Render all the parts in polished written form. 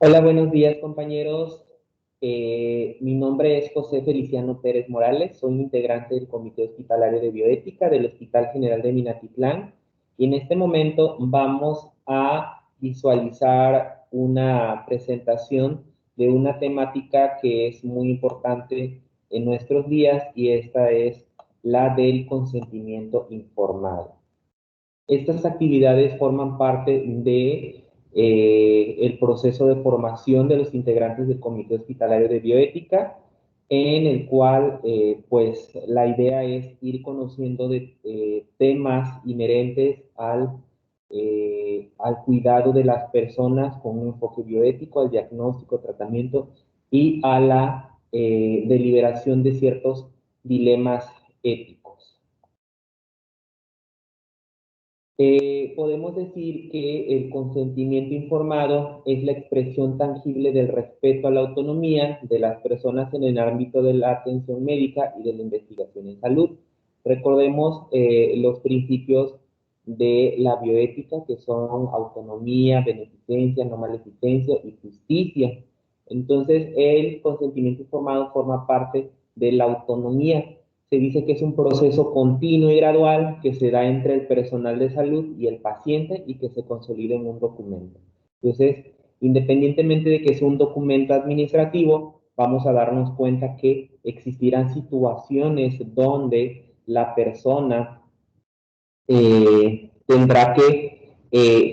Hola, buenos días, compañeros. Mi nombre es José Feliciano Pérez Morales, soy integrante del Comité Hospitalario de Bioética del Hospital General de Minatitlán y en este momento vamos a visualizar una presentación de una temática que es muy importante en nuestros días y esta es la del consentimiento informado. Estas actividades forman parte de el proceso de formación de los integrantes del Comité Hospitalario de Bioética, en el cual, pues, la idea es ir conociendo de temas inherentes al cuidado de las personas con un enfoque bioético, al diagnóstico, tratamiento y a la deliberación de ciertos dilemas éticos. Podemos decir que el consentimiento informado es la expresión tangible del respeto a la autonomía de las personas en el ámbito de la atención médica y de la investigación en salud. Recordemos los principios de la bioética, que son autonomía, beneficencia, no maleficencia y justicia. Entonces, el consentimiento informado forma parte de la autonomía. Se dice que es un proceso continuo y gradual que se da entre el personal de salud y el paciente y que se consolida en un documento. Entonces, independientemente de que sea un documento administrativo, vamos a darnos cuenta que existirán situaciones donde la persona tendrá que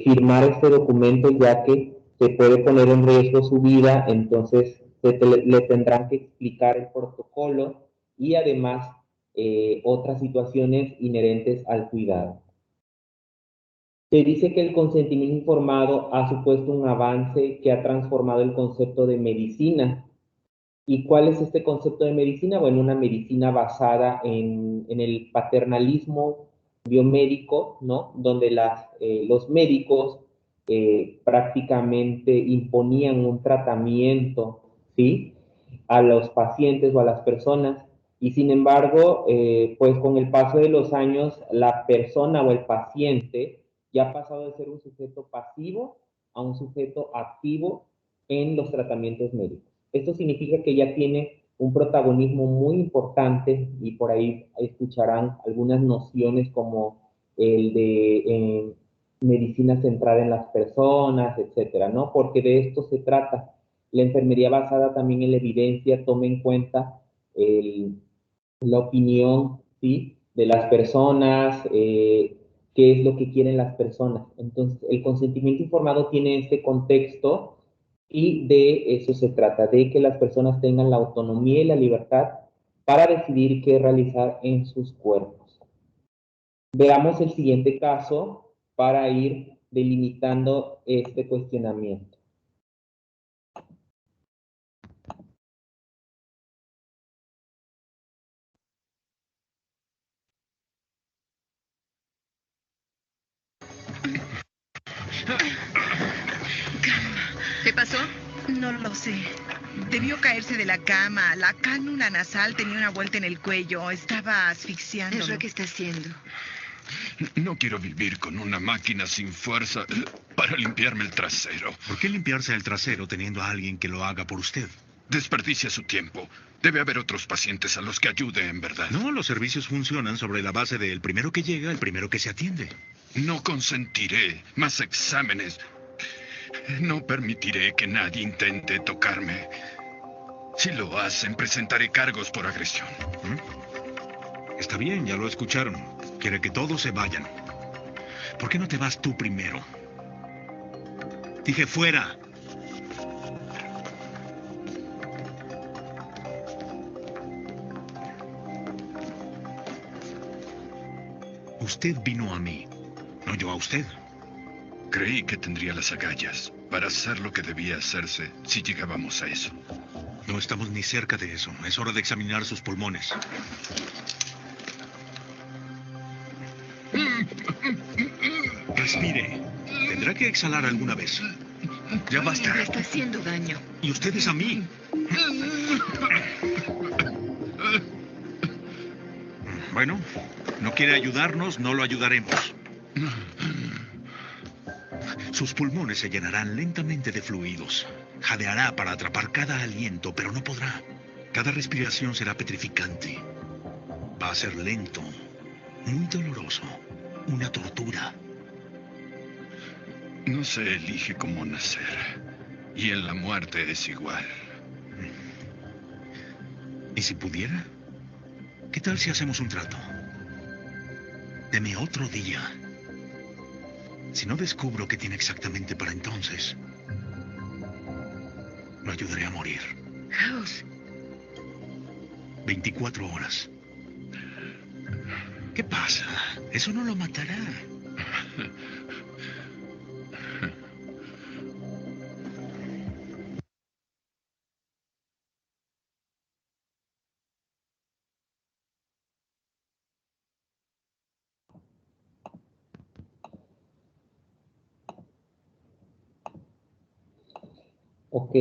firmar este documento ya que se puede poner en riesgo su vida, entonces le tendrán que explicar el protocolo y además otras situaciones inherentes al cuidado. Se dice que el consentimiento informado ha supuesto un avance que ha transformado el concepto de medicina. ¿Y cuál es este concepto de medicina? Bueno, una medicina basada en el paternalismo biomédico, ¿no? Donde los médicos prácticamente imponían un tratamiento, ¿sí? A los pacientes o a las personas. Y sin embargo, pues con el paso de los años, la persona o el paciente ya ha pasado de ser un sujeto pasivo a un sujeto activo en los tratamientos médicos. Esto significa que ya tiene un protagonismo muy importante y por ahí escucharán algunas nociones como el de medicina centrada en las personas, etcétera, ¿no? Porque de esto se trata. La enfermería basada también en la evidencia toma en cuenta el, la opinión, ¿sí? De las personas, qué es lo que quieren las personas. Entonces, el consentimiento informado tiene este contexto y de eso se trata, de que las personas tengan la autonomía y la libertad para decidir qué realizar en sus cuerpos. Veamos el siguiente caso para ir delimitando este cuestionamiento. ¿Qué pasó? No lo sé. Debió caerse de la cama. La cánula nasal tenía una vuelta en el cuello. Estaba asfixiando. ¿Eso qué está haciendo? No quiero vivir con una máquina sin fuerza para limpiarme el trasero. ¿Por qué limpiarse el trasero teniendo a alguien que lo haga por usted? Desperdicia su tiempo. Debe haber otros pacientes a los que ayude, en verdad. No, los servicios funcionan sobre la base de el primero que llega, el primero que se atiende. No consentiré más exámenes. No permitiré que nadie intente tocarme. Si lo hacen, presentaré cargos por agresión. Está bien, ya lo escucharon. Quiere que todos se vayan. ¿Por qué no te vas tú primero? Dije fuera. Usted vino a mí, no yo a usted. Creí que tendría las agallas para hacer lo que debía hacerse si llegábamos a eso. No estamos ni cerca de eso. Es hora de examinar sus pulmones. Respire. Tendrá que exhalar alguna vez. Ya basta. Le está haciendo daño. Y ustedes a mí. Bueno, no quiere ayudarnos, no lo ayudaremos. Sus pulmones se llenarán lentamente de fluidos. Jadeará para atrapar cada aliento, pero no podrá. Cada respiración será petrificante. Va a ser lento, muy doloroso, una tortura. No se elige cómo nacer. Y en la muerte es igual. ¿Y si pudiera? ¿Qué tal si hacemos un trato? Deme otro día. Si no descubro qué tiene exactamente para entonces, lo ayudaré a morir. House, 24 horas. ¿Qué pasa? Eso no lo matará. Ok.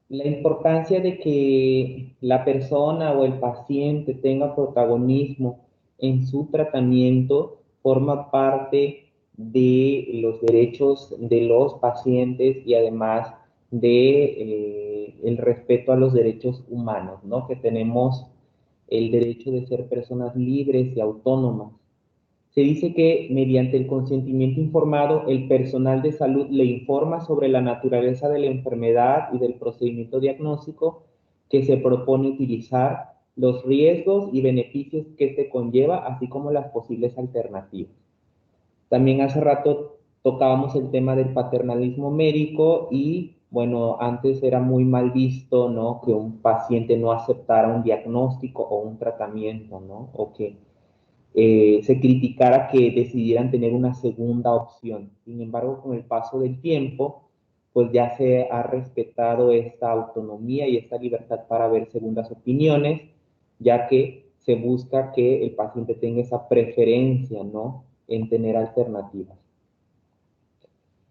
La importancia de que la persona o el paciente tenga protagonismo en su tratamiento forma parte de los derechos de los pacientes y además de el respeto a los derechos humanos, ¿no? Que tenemos el derecho de ser personas libres y autónomas. Se dice que mediante el consentimiento informado, el personal de salud le informa sobre la naturaleza de la enfermedad y del procedimiento diagnóstico que se propone utilizar, los riesgos y beneficios que este conlleva, así como las posibles alternativas. También hace rato tocábamos el tema del paternalismo médico y, bueno, antes era muy mal visto, ¿no? Que un paciente no aceptara un diagnóstico o un tratamiento, ¿no? O que se criticara que decidieran tener una segunda opción. Sin embargo, con el paso del tiempo, pues ya se ha respetado esta autonomía y esta libertad para ver segundas opiniones, ya que se busca que el paciente tenga esa preferencia, ¿no? En tener alternativas.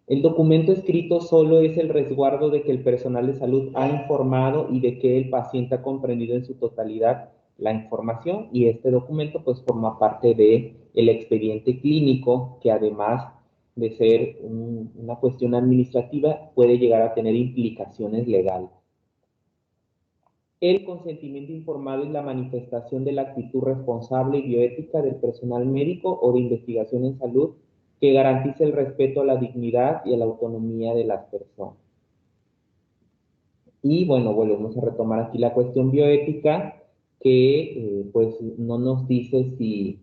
El documento escrito solo es el resguardo de que el personal de salud ha informado y de que el paciente ha comprendido en su totalidad la información, y este documento pues forma parte de el expediente clínico, que además de ser una cuestión administrativa puede llegar a tener implicaciones legales. El consentimiento informado es la manifestación de la actitud responsable y bioética del personal médico o de investigación en salud que garantiza el respeto a la dignidad y a la autonomía de las personas. Y bueno, volvemos a retomar aquí la cuestión bioética, que pues no nos dice si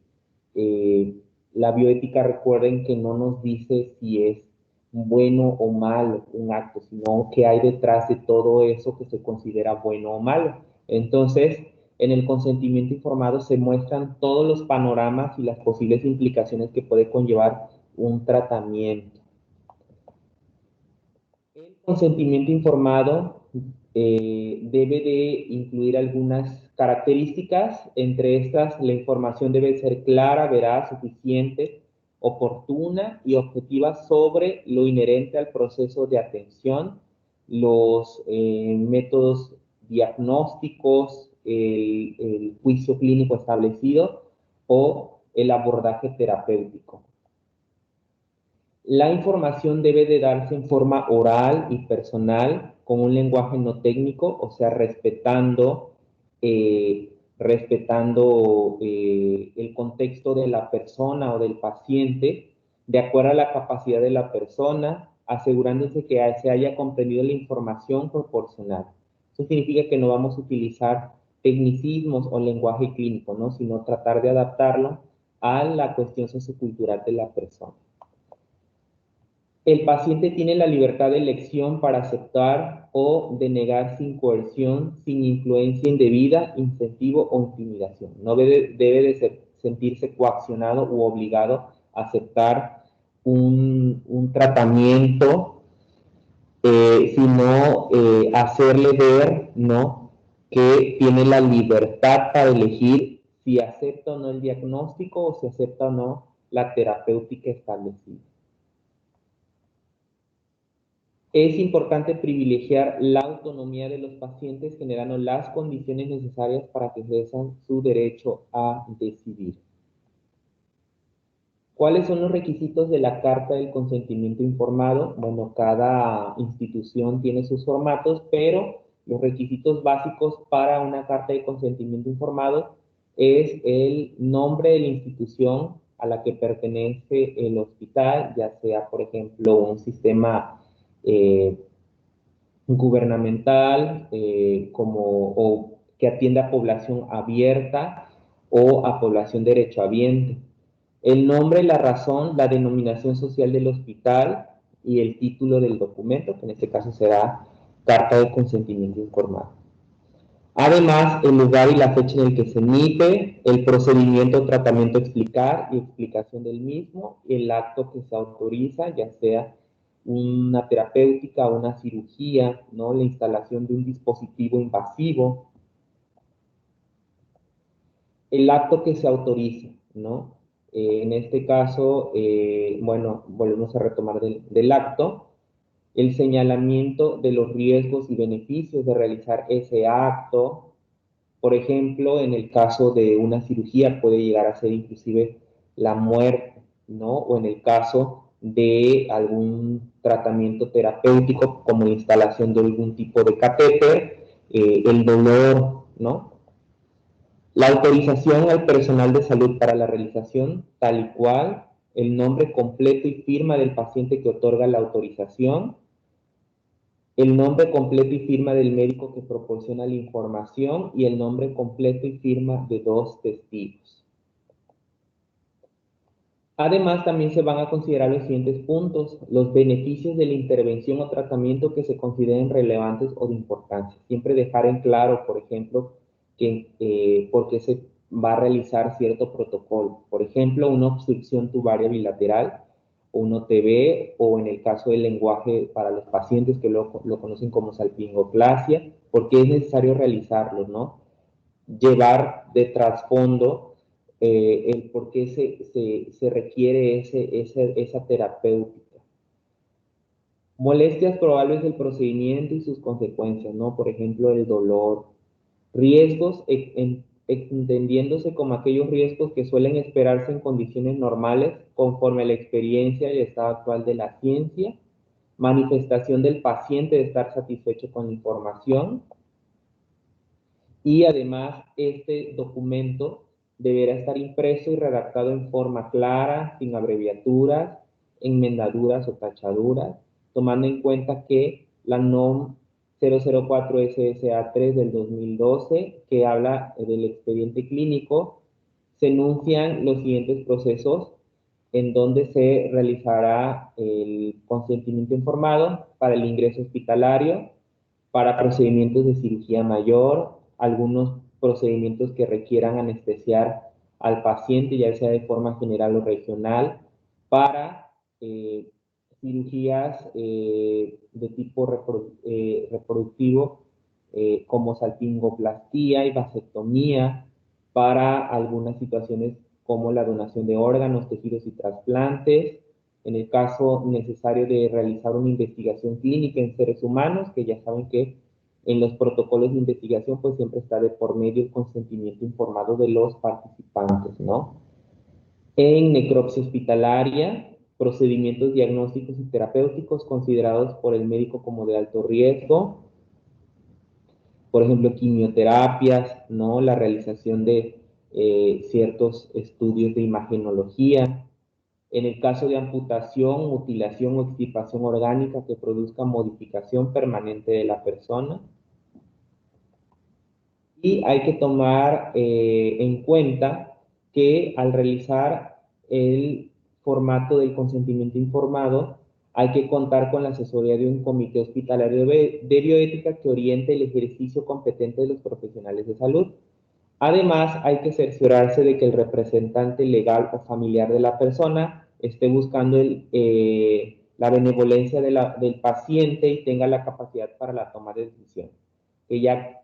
la bioética, recuerden que no nos dice si es bueno o malo un acto, sino qué hay detrás de todo eso que se considera bueno o malo. Entonces, en el consentimiento informado se muestran todos los panoramas y las posibles implicaciones que puede conllevar un tratamiento. El consentimiento informado debe de incluir algunas características. Entre estas, la información debe ser clara, veraz, suficiente, oportuna y objetiva sobre lo inherente al proceso de atención, los métodos diagnósticos, el juicio clínico establecido o el abordaje terapéutico. La información debe de darse en forma oral y personal, con un lenguaje no técnico, o sea, respetando el contexto de la persona o del paciente, de acuerdo a la capacidad de la persona, asegurándose que se haya comprendido la información proporcional. Eso significa que no vamos a utilizar tecnicismos o lenguaje clínico, ¿no? Sino tratar de adaptarlo a la cuestión sociocultural de la persona. El paciente tiene la libertad de elección para aceptar o denegar sin coerción, sin influencia indebida, incentivo o intimidación. No debe de sentirse coaccionado u obligado a aceptar un tratamiento, sino hacerle ver, ¿no?, que tiene la libertad para elegir si acepta o no el diagnóstico o si acepta o no la terapéutica establecida. Es importante privilegiar la autonomía de los pacientes, generando las condiciones necesarias para que ejerzan su derecho a decidir. ¿Cuáles son los requisitos de la Carta del Consentimiento Informado? Bueno, cada institución tiene sus formatos, pero los requisitos básicos para una Carta de Consentimiento Informado es el nombre de la institución a la que pertenece el hospital, ya sea, por ejemplo, un sistema gubernamental o que atienda a población abierta o a población derechohabiente. El nombre, la razón, la denominación social del hospital y el título del documento, que en este caso será Carta de Consentimiento Informado. Además, el lugar y la fecha en el que se emite, el procedimiento o tratamiento a explicar y explicación del mismo, el acto que se autoriza, ya sea una terapéutica o una cirugía, ¿no? La instalación de un dispositivo invasivo, el acto que se autoriza, ¿no? En este caso, bueno, volvemos a retomar del acto, el señalamiento de los riesgos y beneficios de realizar ese acto. Por ejemplo, en el caso de una cirugía puede llegar a ser inclusive la muerte, ¿no? O en el caso de algún tratamiento terapéutico como la instalación de algún tipo de catéter, el dolor, ¿no? La autorización al personal de salud para la realización, tal y cual, el nombre completo y firma del paciente que otorga la autorización, el nombre completo y firma del médico que proporciona la información y el nombre completo y firma de 2 testigos. Además, también se van a considerar los siguientes puntos: los beneficios de la intervención o tratamiento que se consideren relevantes o de importancia. Siempre dejar en claro, por ejemplo, por qué se va a realizar cierto protocolo. Por ejemplo, una obstrucción tubaria bilateral, un OTB, o en el caso del lenguaje para los pacientes que lo conocen como salpingoplasia, porque es necesario realizarlo, ¿no? Llevar de trasfondo el por qué se requiere esa terapéutica. Molestias probables del procedimiento y sus consecuencias, ¿no? Por ejemplo, el dolor. Riesgos, entendiéndose como aquellos riesgos que suelen esperarse en condiciones normales conforme a la experiencia y el estado actual de la ciencia. Manifestación del paciente de estar satisfecho con la información. Y además, este documento deberá estar impreso y redactado en forma clara, sin abreviaturas, enmendaduras o tachaduras, tomando en cuenta que la NOM 004 SSA3 del 2012, que habla del expediente clínico, se enuncian los siguientes procesos en donde se realizará el consentimiento informado para el ingreso hospitalario, para procedimientos de cirugía mayor, algunos procedimientos que requieran anestesiar al paciente, ya sea de forma general o regional, para cirugías de tipo reproductivo, como salpingoplastía y vasectomía, para algunas situaciones como la donación de órganos, tejidos y trasplantes, en el caso necesario de realizar una investigación clínica en seres humanos, que ya saben que en los protocolos de investigación pues siempre está de por medio el consentimiento informado de los participantes, ¿no? En necropsia hospitalaria, procedimientos diagnósticos y terapéuticos considerados por el médico como de alto riesgo, por ejemplo, quimioterapias, ¿no? La realización de ciertos estudios de imagenología. En el caso de amputación, mutilación o extirpación orgánica que produzca modificación permanente de la persona. Y hay que tomar en cuenta que al realizar el formato del consentimiento informado, hay que contar con la asesoría de un comité hospitalario de bioética que oriente el ejercicio competente de los profesionales de salud. Además, hay que cerciorarse de que el representante legal o familiar de la persona esté buscando la benevolencia del paciente y tenga la capacidad para la toma de decisión. Que ya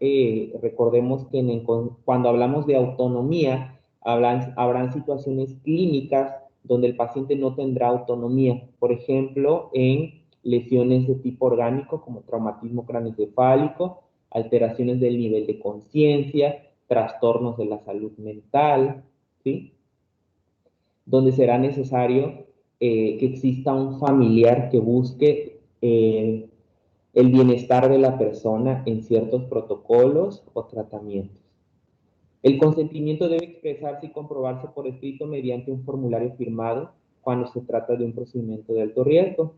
recordemos que cuando hablamos de autonomía, habrán situaciones clínicas donde el paciente no tendrá autonomía. Por ejemplo, en lesiones de tipo orgánico como traumatismo craneoencefálico, alteraciones del nivel de conciencia, trastornos de la salud mental, ¿sí? donde será necesario que exista un familiar que busque el bienestar de la persona en ciertos protocolos o tratamientos. El consentimiento debe expresarse y comprobarse por escrito mediante un formulario firmado cuando se trata de un procedimiento de alto riesgo.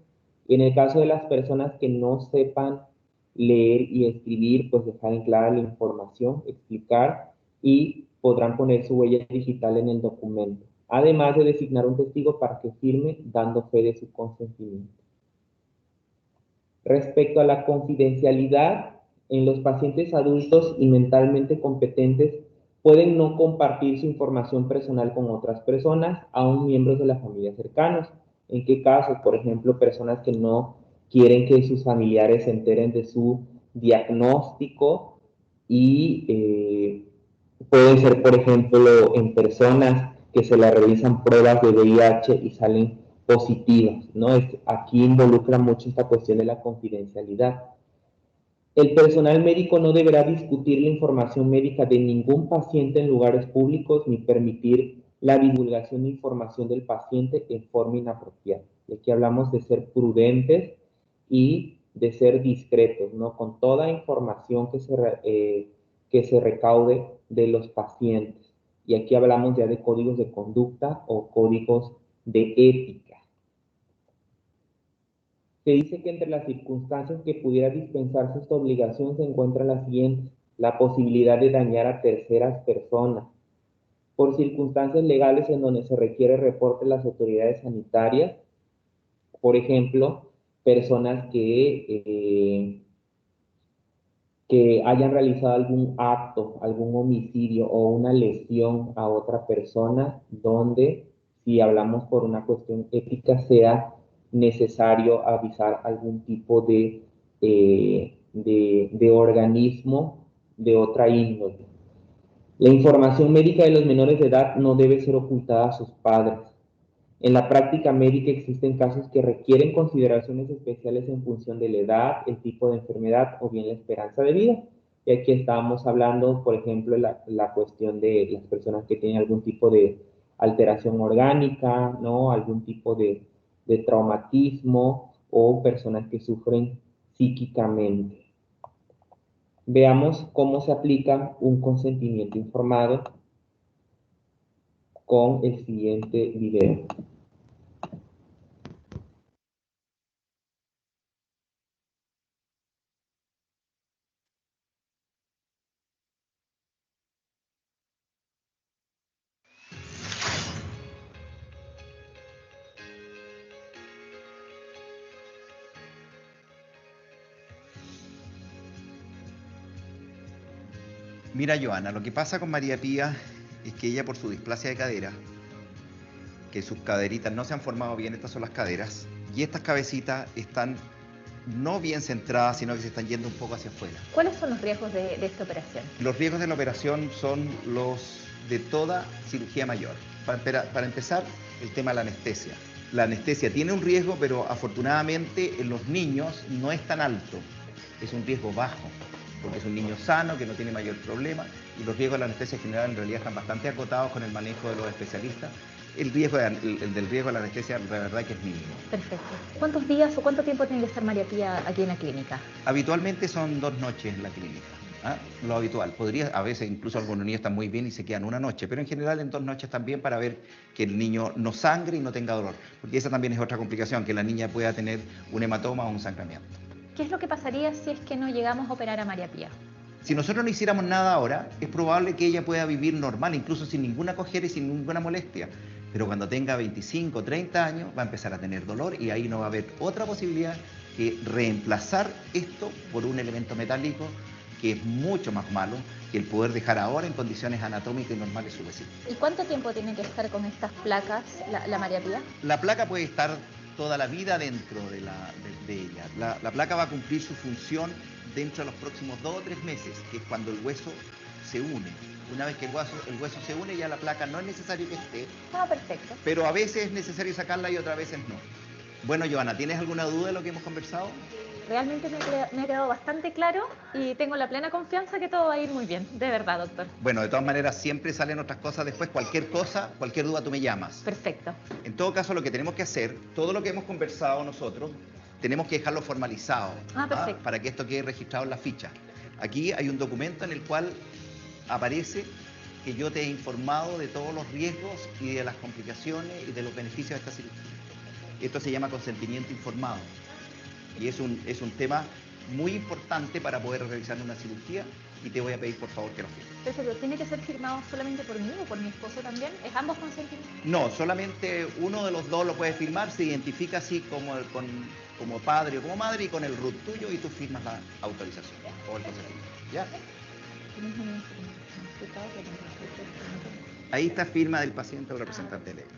Y en el caso de las personas que no sepan leer y escribir, pues dejar en clara la información, explicar y podrán poner su huella digital en el documento, además de designar un testigo para que firme dando fe de su consentimiento. Respecto a la confidencialidad, en los pacientes adultos y mentalmente competentes pueden no compartir su información personal con otras personas, aun miembros de la familia cercanos. ¿En qué casos? Por ejemplo, personas que no quieren que sus familiares se enteren de su diagnóstico y pueden ser, por ejemplo, en personas que se le realizan pruebas de VIH y salen positivas, ¿no? Aquí involucra mucho esta cuestión de la confidencialidad. El personal médico no deberá discutir la información médica de ningún paciente en lugares públicos ni permitir la divulgación de información del paciente en forma inapropiada. Y aquí hablamos de ser prudentes y de ser discretos, ¿no? Con toda información que se recaude de los pacientes. Y aquí hablamos ya de códigos de conducta o códigos de ética. Se dice que entre las circunstancias que pudiera dispensarse esta obligación se encuentran las siguientes: la posibilidad de dañar a terceras personas, por circunstancias legales en donde se requiere reporte de las autoridades sanitarias, por ejemplo, personas que hayan realizado algún acto, algún homicidio o una lesión a otra persona, donde, si hablamos por una cuestión ética, sea necesario avisar algún tipo de organismo de otra índole. La información médica de los menores de edad no debe ser ocultada a sus padres. En la práctica médica existen casos que requieren consideraciones especiales en función de la edad, el tipo de enfermedad o bien la esperanza de vida. Y aquí estábamos hablando, por ejemplo, la cuestión de las personas que tienen algún tipo de alteración orgánica, ¿no? Algún tipo de traumatismo o personas que sufren psíquicamente. Veamos cómo se aplica un consentimiento informado con el siguiente video. Mira, Joana, lo que pasa con María Pía es que ella, por su displasia de cadera, que sus caderitas no se han formado bien, estas son las caderas, y estas cabecitas están no bien centradas, sino que se están yendo un poco hacia afuera. ¿Cuáles son los riesgos de esta operación? Los riesgos de la operación son los de toda cirugía mayor. Para empezar, el tema de la anestesia. La anestesia tiene un riesgo, pero afortunadamente en los niños no es tan alto, es un riesgo bajo, porque es un niño sano, que no tiene mayor problema, y los riesgos de la anestesia general en realidad están bastante acotados con el manejo de los especialistas. El del riesgo de la anestesia, la verdad que es mínimo. Perfecto. ¿Cuántos días o cuánto tiempo tiene que estar María Pía aquí en la clínica? Habitualmente son 2 noches en la clínica. Lo habitual. A veces incluso algunos niños están muy bien y se quedan 1 noche, pero en general en 2 noches también, para ver que el niño no sangre y no tenga dolor. Porque esa también es otra complicación, que la niña pueda tener un hematoma o un sangramiento. ¿Qué es lo que pasaría si es que no llegamos a operar a María Pía? Si nosotros no hiciéramos nada ahora, es probable que ella pueda vivir normal, incluso sin ninguna cojera y sin ninguna molestia. Pero cuando tenga 25 o 30 años va a empezar a tener dolor y ahí no va a haber otra posibilidad que reemplazar esto por un elemento metálico que es mucho más malo que el poder dejar ahora en condiciones anatómicas y normales su vecino. ¿Y cuánto tiempo tiene que estar con estas placas la María Pía? La placa puede estar toda la vida dentro de ella. La placa va a cumplir su función dentro de los próximos 2 o 3 meses, que es cuando el hueso se une. Una vez que el hueso se une, ya la placa no es necesario que esté. Ah, perfecto. Pero a veces es necesario sacarla y otras veces no. Bueno, Joana, ¿tienes alguna duda de lo que hemos conversado? realmente me ha quedado bastante claro y tengo la plena confianza que todo va a ir muy bien, de verdad, doctor. Bueno, de todas maneras siempre salen otras cosas después. Cualquier cosa, cualquier duda tú me llamas. Perfecto. En todo caso, lo que tenemos que hacer, todo lo que hemos conversado nosotros, tenemos que dejarlo formalizado. Perfecto. Para que esto quede registrado en la ficha. Aquí hay un documento en el cual aparece que yo te he informado de todos los riesgos y de las complicaciones y de los beneficios de esta cirugía. Esto se llama consentimiento informado. Y es un tema muy importante para poder realizar una cirugía y te voy a pedir por favor que lo firmes. Perfecto. ¿Tiene que ser firmado solamente por mí o por mi esposo también? ¿Es ambos consentimientos? No, solamente uno de los dos lo puede firmar, se identifica así como padre o como madre y con el RUT tuyo y tú firmas la autorización o el consentimiento. ¿Ya? Ahí está firma del paciente o representante legal.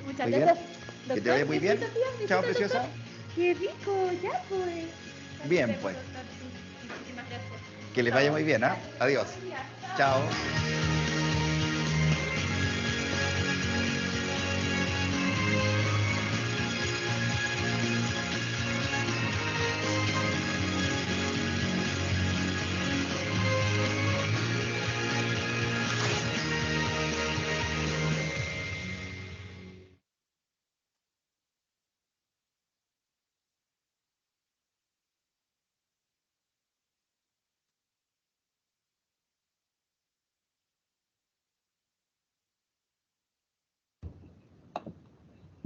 Muchas Muy bien. gracias, doctor. Que te vaya muy bien. Besitos, tía, besitos, Chao, doctor. preciosa. Qué rico, ya pues. Bien, pues. Muchísimas gracias. Que les vaya muy bien, ¿ah? Adiós. Chao.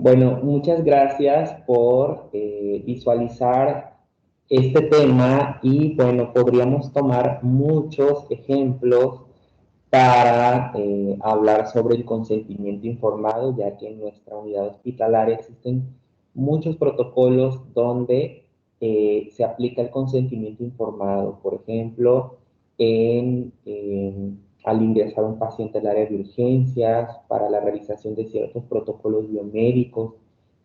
Bueno, muchas gracias por visualizar este tema y bueno, podríamos tomar muchos ejemplos para hablar sobre el consentimiento informado, ya que en nuestra unidad hospitalaria existen muchos protocolos donde se aplica el consentimiento informado. Por ejemplo, al ingresar un paciente al área de urgencias, para la realización de ciertos protocolos biomédicos,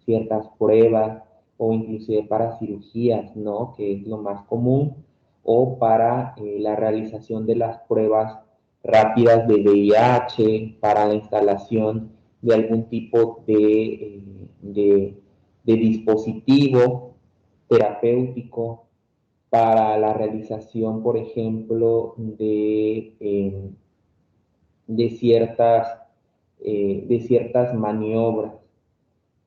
ciertas pruebas, o inclusive para cirugías, ¿no? Que es lo más común, o para la realización de las pruebas rápidas de VIH, para la instalación de algún tipo de dispositivo terapéutico, para la realización, por ejemplo, de ciertas maniobras.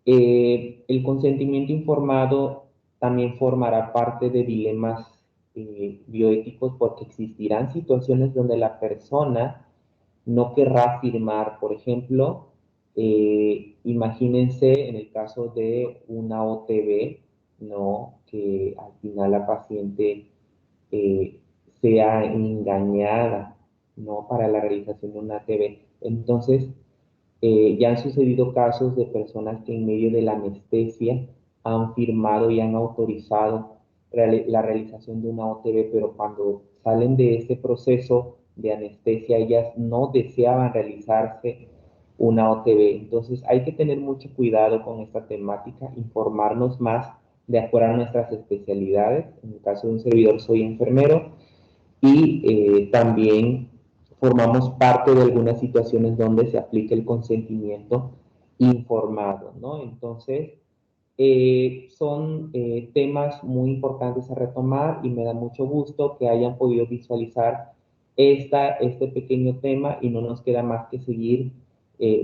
El consentimiento informado también formará parte de dilemas bioéticos porque existirán situaciones donde la persona no querrá firmar. Por ejemplo, imagínense en el caso de una OTB, ¿no? Que al final la paciente eh, sea engañada, ¿no? Para la realización de una OTB. Entonces, ya han sucedido casos de personas que en medio de la anestesia han firmado y han autorizado la realización de una OTB, pero cuando salen de ese proceso de anestesia, ellas no deseaban realizarse una OTB. Entonces hay que tener mucho cuidado con esta temática, informarnos más de acuerdo a nuestras especialidades. En el caso de un servidor soy enfermero y también formamos parte de algunas situaciones donde se aplica el consentimiento informado, ¿no? Entonces, son temas muy importantes a retomar y me da mucho gusto que hayan podido visualizar este pequeño tema y no nos queda más que seguir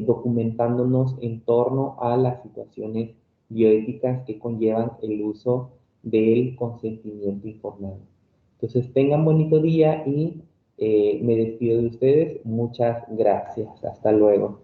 documentándonos en torno a las situaciones bioéticas que conllevan el uso del consentimiento informado. Entonces, tengan bonito día y me despido de ustedes. Muchas gracias. Hasta luego.